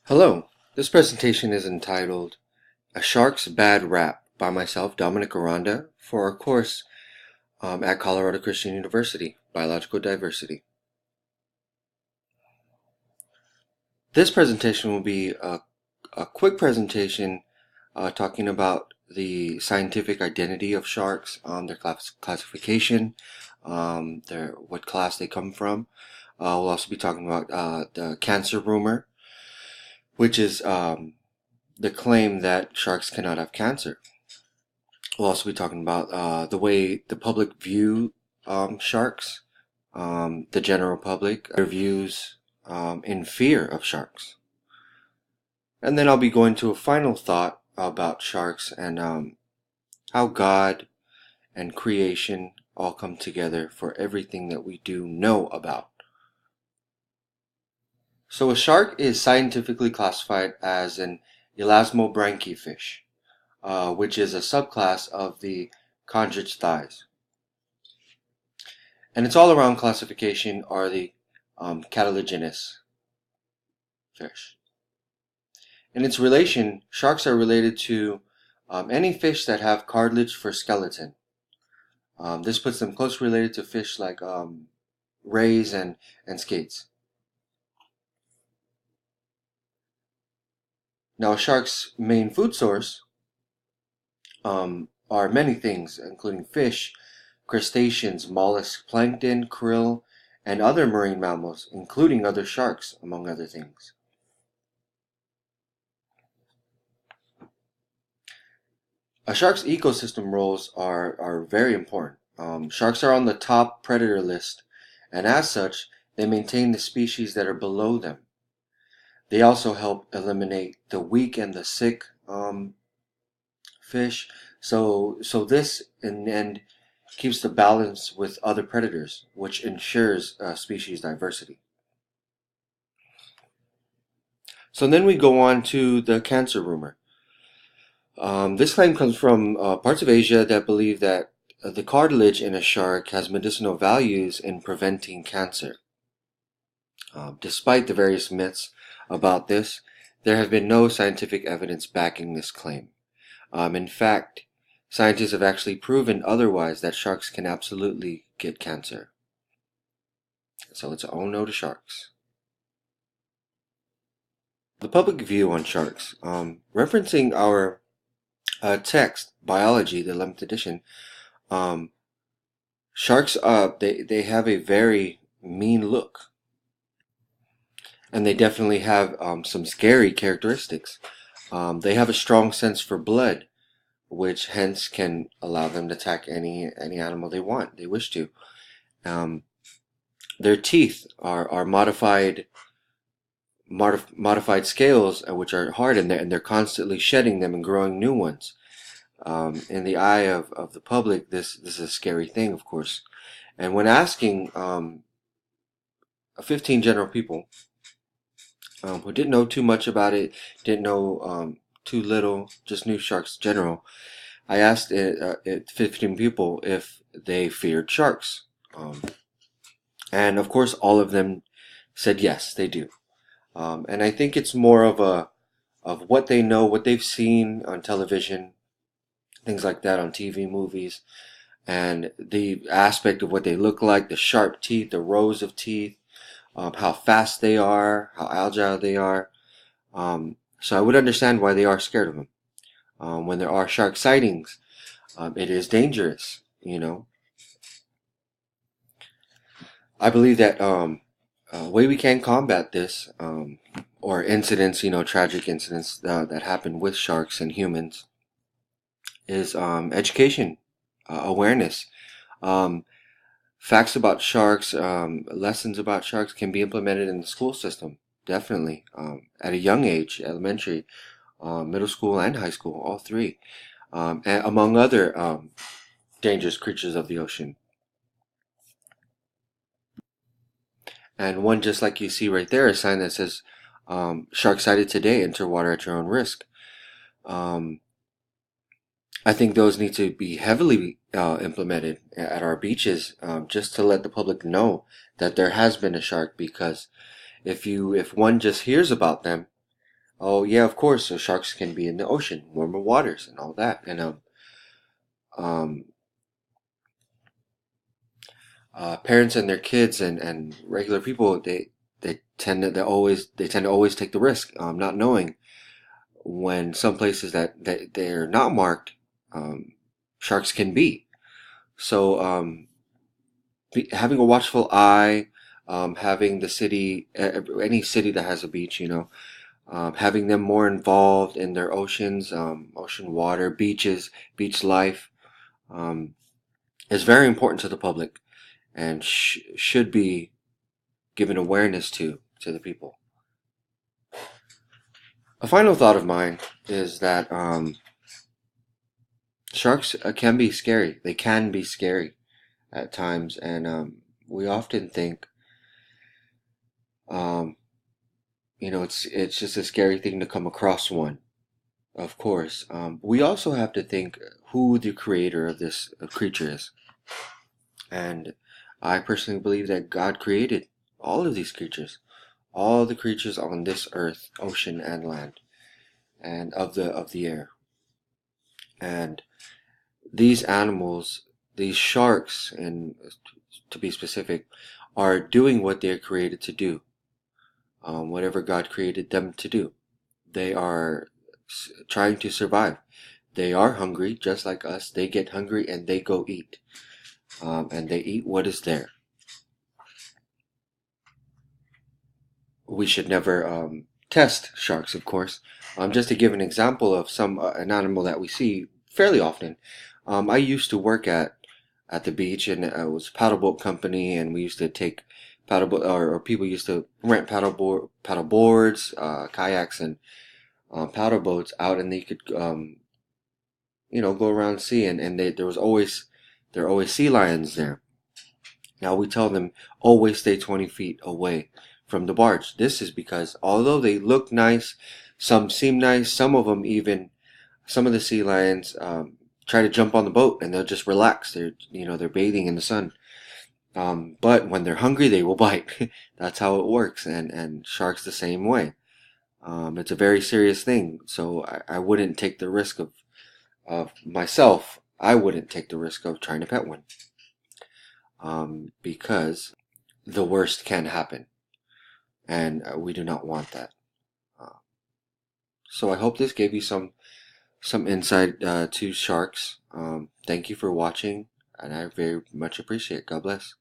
Hello, this presentation is entitled A Shark's Bad Rap by myself, Dominic Aranda, for our course at Colorado Christian University, Biological Diversity. This presentation will be a quick presentation talking about the scientific identity of sharks, their classification, what class they come from. We'll also be talking about the cancer rumor, which is the claim that sharks cannot have cancer. We'll also be talking about the way the public view sharks, the general public, their views in fear of sharks. And then I'll be going to a final thought about sharks and how God and creation all come together for everything that we do know about. So a shark is scientifically classified as an elasmobranchifish, which is a subclass of the chondrichthyes. And its all-around classification are the cartilaginous fish. In its relation, sharks are related to any fish that have cartilage for skeleton. This puts them close related to fish like rays and skates. Now, a shark's main food source are many things, including fish, crustaceans, mollusks, plankton, krill, and other marine mammals, including other sharks, among other things. A shark's ecosystem roles are very important. Sharks are on the top predator list, and as such, they maintain the species that are below them. They also help eliminate the weak and the sick fish. So this in the end keeps the balance with other predators, which ensures species diversity. So then we go on to the cancer rumor. This claim comes from parts of Asia that believe that the cartilage in a shark has medicinal values in preventing cancer. Despite the various myths about this, there have been no scientific evidence backing this claim. In fact, scientists have actually proven otherwise, that sharks can absolutely get cancer. So it's oh no to sharks. The public view on sharks. Referencing our text, Biology, the 11th edition, sharks, they have a very mean look. And they definitely have some scary characteristics. They have a strong sense for blood, which hence can allow them to attack any animal they wish to. Their teeth are modified scales, which are hard, and they're constantly shedding them and growing new ones. In the eye of the public, this is a scary thing, of course. And when asking 15 general people who didn't know too much about it, didn't know too little, just knew sharks in general, I asked 15 people if they feared sharks. And of course, all of them said yes, they do. And I think it's more of what they know, what they've seen on television, things like that, on TV, movies, and the aspect of what they look like, the sharp teeth, the rows of teeth, how fast they are, how agile they are. So I would understand why they are scared of them. When there are shark sightings, it is dangerous, you know. I believe that a way we can combat this, or incidents, tragic incidents that happen with sharks and humans, is education, awareness. Facts about sharks, lessons about sharks can be implemented in the school system, definitely, at a young age, elementary, middle school, and high school, all three, and among other dangerous creatures of the ocean. And one, just like you see right there, a sign that says, shark sighted today, enter water at your own risk. I think those need to be heavily implemented at our beaches, just to let the public know that there has been a shark. Because if one just hears about them, Oh yeah, of course. So sharks can be in the ocean, warmer waters, and all that. And um, parents and their kids and regular people, they tend to always take the risk, not knowing when some places that they're not marked, um, sharks can be. So having a watchful eye, having the city, any city that has a beach, having them more involved in their oceans, ocean water, beaches, beach life, um, is very important to the public and should be given awareness to the people. A final thought of mine is that sharks can be scary. They can be scary at times, and we often think, um, it's just a scary thing to come across one. Of course, we also have to think who the creator of this creature is, and I personally believe that God created all of these creatures, all the creatures on this earth, ocean and land, and of the air, and these animals, these sharks, and to be specific, are doing what they're created to do, whatever God created them to do. They are trying to survive. They are hungry, just like us. They get hungry and they go eat, and they eat what is there. We should never test sharks, of course. Just to give an example of an animal that we see fairly often. I used to work at the beach, and it was a paddle boat company, and we used to take or people used to rent paddle boards, kayaks, and paddle boats out, and they could go around sea, and there were always sea lions there. Now we tell them always stay 20 feet away from the barge. This is because although they look nice, some seem nice, some of the sea lions try to jump on the boat and they'll just relax. They're bathing in the sun. But when they're hungry, they will bite. That's how it works. And sharks the same way. It's a very serious thing. So I wouldn't take the risk of myself. I wouldn't take the risk of trying to pet one. Because the worst can happen, and we do not want that. Uh, so I hope this gave you some insight to sharks. Thank you for watching, and I very much appreciate it. God bless.